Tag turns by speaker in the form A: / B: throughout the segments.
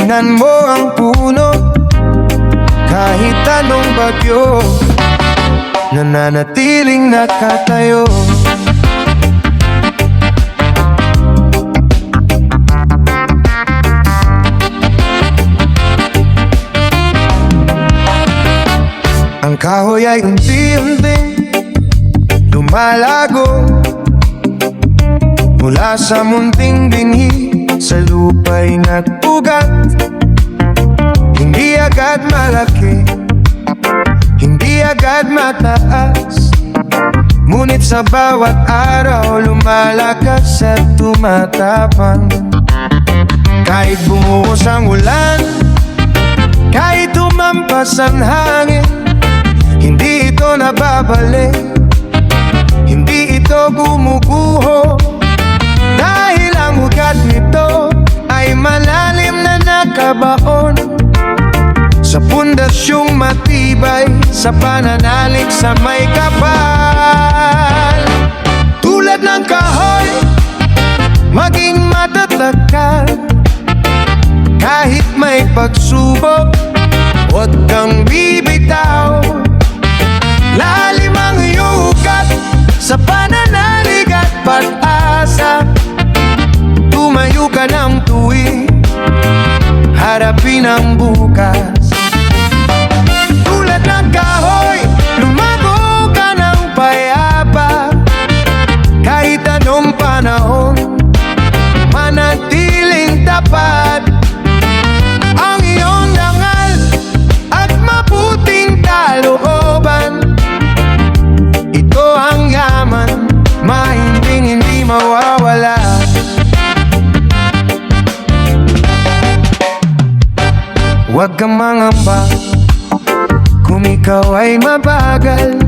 A: Tingnan mo ang puno, kahit anong bagyo, nananatiling nakatayo. Ang kahoy ay unti-unting lumalago mula sa munting binhi, sa lupa'y nag-ugat. Hindi agad malaki, hindi agad mataas, ngunit sa bawat araw lumalakas at tumatapang. Kahit bumuhos ang ulan, kahit tumampas ang hangin, hindi ito nababalik, hindi ito gumuguho, dahil ang ugat nito ay malalim na nakabaon sa pundasyong matibay, sa pananalig sa may kapal. Tulad ng kahoy, maging matatag ka, kahit may pagsubok, huwag kang bibitaw. Lalim ang iyong ugat sa pananalig at pag-asa. Tumayo ka ng tuwing harapin ang bukas. Tulad ng kahoy, lumago ka ng payapa, kahit anong panahon, manatiling tapat ang iyong dangal at mabuting kalooban. Ito ang yaman, mahinding hindi mawawala. Huwag kang mangamba kung ikaw ay mabagal.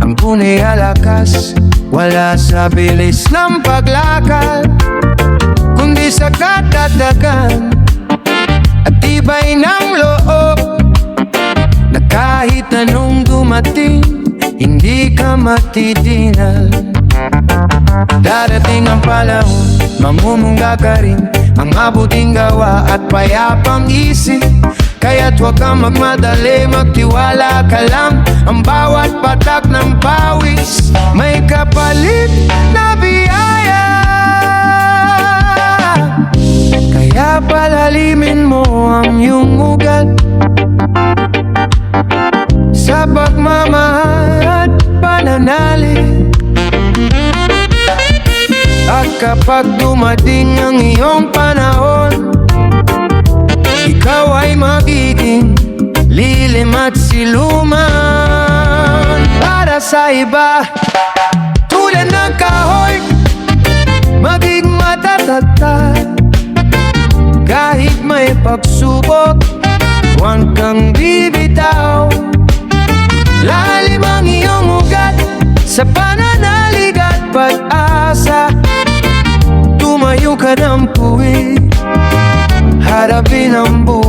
A: Ang tunay alakas wala sa bilis ng paglakad, kundi sa katatagan at tibay ng loob, na kahit anong dumating, hindi ka matidinal. Darating ang panahon, mamumungga ka rin, ang mabuting gawa at payapang isip. Kaya't huwag kang magmadali, magtiwala ka lang. Ang bawat patak ng pawis may kapalit na biyaya. Kaya palalimin mo ang iyong ugat sa pagmamahal at pananalig. At kapag dumating ang iyong panahon, ikaw ay magiging lilim at siluman para sa iba. Tulad ng kahoy, maging matatag, kahit may pagsubok, huwag kang bibitaw. Lalim ang iyong ugat sa pananalig at pag-asa. Tumayo ka ng puwing harapin ang buhay.